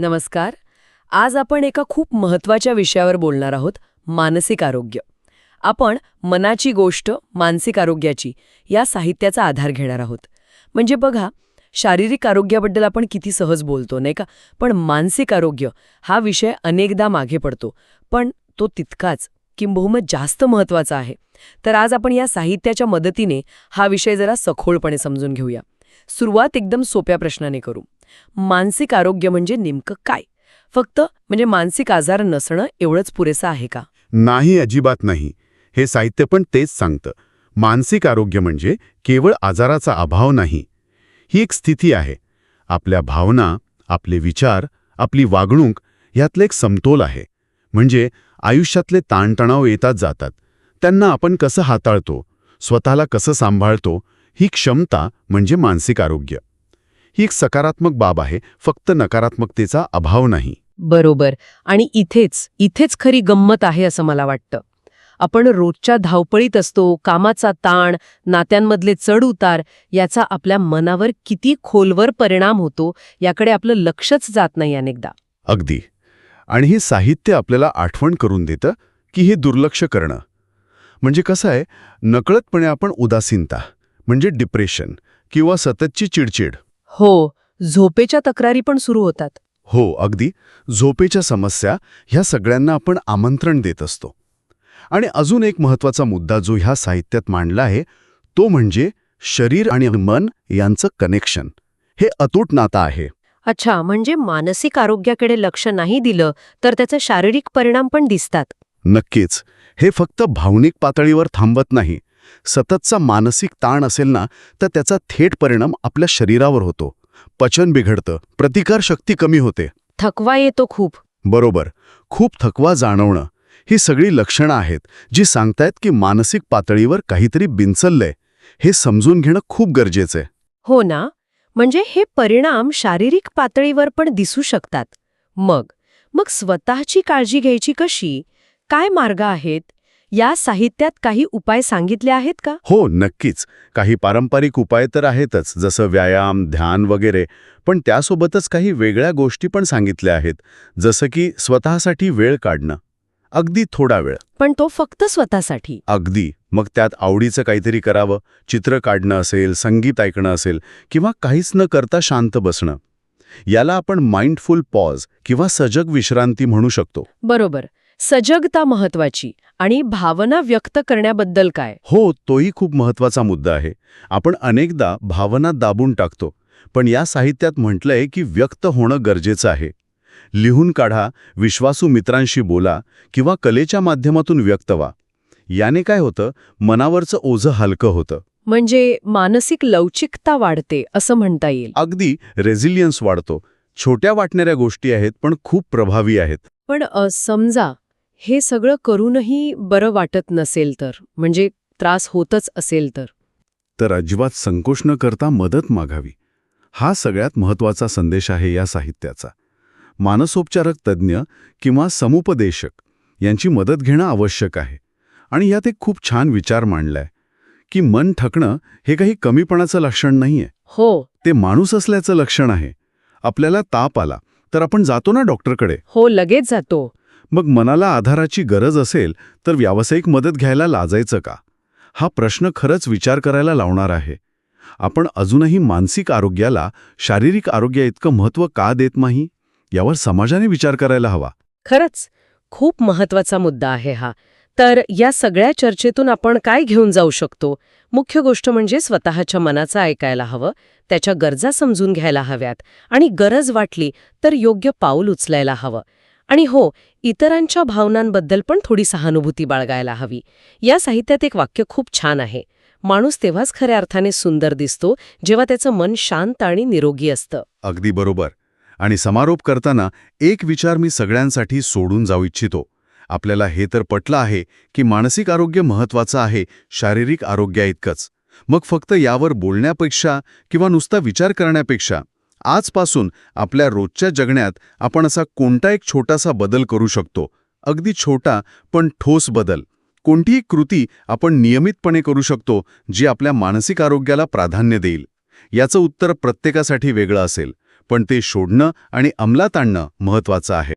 नमस्कार. आज आपण एका खूप महत्त्वाच्या विषयावर बोलणार आहोत, मानसिक आरोग्य. आपण मनाची गोष्ट, मानसिक आरोग्याची या साहित्याचा आधार घेणार आहोत. म्हणजे बघा, शारीरिक आरोग्याबद्दल आपण किती सहज बोलतो, नाही का? पण मानसिक आरोग्य हा विषय अनेकदा मागे पडतो, पण तो तितकाच किंबहुना जास्त महत्त्वाचा आहे. तर आज आपण या साहित्याच्या मदतीने हा विषय जरा सखोलपणे समजून घेऊया. सुरुवात एकदम सोप्या प्रश्नाने करू. मानसिक आरोग्य म्हणजे नेमकं काय? फक्त म्हणजे मानसिक आजार नसणं एवढंच पुरेसं आहे का? नाही, अजिबात नाही. हे साहित्य पण तेच सांगतं. मानसिक आरोग्य म्हणजे केवळ आजाराचा अभाव नाही. ही एक स्थिती आहे. आपल्या भावना, आपले विचार, आपली वागणूक यातलं एक समतोल आहे. म्हणजे आयुष्यातले ताणतणाव येतात जातात. त्यांना आपण कसं हाताळतो, स्वतःला कसं सांभाळतो, ही क्षमता म्हणजे मानसिक आरोग्य. ही एक सकारात्मक बाब आहे, फक्त नकारात्मकतेचा अभाव नाही. बरोबर. आणि इथेच खरी गंमत आहे असं मला वाटतं. आपण रोजच्या धावपळीत असतो, कामाचा ताण, नात्यांमधले चढ उतार याचा आपल्या मनावर किती खोलवर परिणाम होतो याकडे आपलं लक्षच जात नाही अनेकदा. अगदी. आणि हे साहित्य आपल्याला आठवण करून देतं की हे दुर्लक्ष करणं म्हणजे कसं आहे, नकळतपणे आपण उदासीनता म्हणजे डिप्रेशन किंवा सततची चिडचिड. हो, झोपेच्या तक्रारी पण सुरू होतात. हो, अगदी. झोपेच्या समस्या ह्या सगळ्यांना आपण आमंत्रण देत असतो. आणि अजून एक महत्त्वाचा मुद्दा जो ह्या साहित्यात मांडला आहे, तो म्हणजे शरीर आणि मन यांचं कनेक्शन. हे अतूट नातं आहे. अच्छा, म्हणजे मानसिक आरोग्याकडे लक्ष नाही दिलं तर त्याचे शारीरिक परिणाम पण दिसतात. नक्कीच. हे फक्त भावनिक पातळीवर थांबत नाही. सततचा मानसिक ताण असेल ना, तर त्याचा थेट परिणाम आपल्या शरीरावर होतो. पचन बिघडतं, प्रतिकारशक्ती कमी होते. थकवा येतो खूप. बरोबर. खूप थकवा जाणवणं ही सगळी लक्षणं आहेत जी सांगतायत की मानसिक पातळीवर काहीतरी बिनचललंय. हे समजून घेणं खूप गरजेचं आहे. हो ना, म्हणजे हे परिणाम शारीरिक पातळीवर पण दिसू शकतात. मग स्वतःची काळजी घ्यायची कशी? काय मार्ग आहेत? या साहित्यात काही उपाय सांगितले आहेत का? हो, नक्कीच. काही पारंपरिक उपाय तर आहेतच, जसं व्यायाम, ध्यान वगैरे. पण त्यासोबतच काही वेगळ्या गोष्टी पण सांगितल्या आहेत, जसं की स्वतःसाठी वेळ काढणं. अगदी थोडा वेळ. पण तो फक्त स्वतःसाठी. अगदी. मग त्यात आवडीचं काहीतरी करावं. चित्र काढणं असेल, संगीत ऐकणं असेल, किंवा काहीच न करता शांत बसणं. याला आपण माइंडफुल पॉज किंवा सजग विश्रांती म्हणू शकतो. बरोबर. सजगता महत्वाची. आणि भावना व्यक्त करण्याबद्दल काय? हो, तोही खूप महत्वाचा मुद्दा आहे. आपण अनेकदा भावना दाबून टाकतो, पण या साहित्यात म्हटलंय की व्यक्त होणं गरजेचं आहे. लिहून काढा, विश्वासू मित्रांशी बोला किंवा कलेच्या माध्यमातून व्यक्त व्हा. याने काय होतं, मनावरचं ओझं हलकं होतं. म्हणजे मानसिक लवचिकता वाढते असं म्हणता येईल. अगदी रेझिलियन्स वाढतो. छोट्या वाटणाऱ्या गोष्टी आहेत, पण खूप प्रभावी आहेत. पण समजा हे सगळं करूनही बरं वाटत नसेल तर, म्हणजे त्रास होतच असेल तर अजिबात संकोच न करता मदत मागावी. हा सगळ्यात महत्त्वाचा संदेश आहे या साहित्याचा. मानसोपचारक तज्ज्ञ किंवा समुपदेशक यांची मदत घेणं आवश्यक आहे. आणि यात एक खूप छान विचार मांडलाय की मन थकणं हे काही कमीपणाचं लक्षण नाहीये. हो. ते माणूस असल्याचं लक्षण आहे. आपल्याला ताप आला तर आपण जातो ना डॉक्टरकडे. हो, लगेच जातो. मग मनाला आधाराची गरज असेल तर व्यावसायिक मदत घ्यायला लाजायचं का? हा प्रश्न खरंच विचार करायला लावणार आहे. आपण अजूनही मानसिक आरोग्याला शारीरिक आरोग्याइतकं महत्त्व का देत नाही, यावर समाजाने विचार करायला हवा. खरंच खूप महत्वाचा मुद्दा आहे हा. तर या सगळ्या चर्चेतून आपण काय घेऊन जाऊ शकतो? मुख्य गोष्ट म्हणजे स्वतःच्या मनाचं ऐकायला हवं, त्याच्या गरजा समजून घ्यायला हव्यात आणि गरज वाटली तर योग्य पाऊल उचलायला हवं. आणि हो, इतरांच्या भावनांबद्दल पण थोडी सहानुभूती बाळगायला हवी. या साहित्यात एक वाक्य खूप छान आहे. माणूस तेव्हाच खऱ्या अर्थाने सुंदर दिसतो जेव्हा त्याचं मन शांत आणि निरोगी असतं. अगदी बरोबर. आणि समारोप करताना एक विचार मी सगळ्यांसाठी सोडून जाऊ इच्छितो. आपल्याला हे तर पटलं आहे की मानसिक आरोग्य महत्त्वाचं आहे शारीरिक आरोग्याइतकंच. मग फक्त यावर बोलण्यापेक्षा किंवा नुसता विचार करण्यापेक्षा आजपासून आपल्या रोजच्या जगण्यात आपण असा कोणता एक छोटासा बदल करू शकतो. अगदी छोटा पण ठोस बदल. कोणतीही कृती आपण नियमितपणे करू शकतो जी आपल्या मानसिक आरोग्याला प्राधान्य देईल. याचं उत्तर प्रत्येकासाठी वेगळं असेल, पण ते शोधणं आणि अंमलात आणणं महत्वाचं आहे.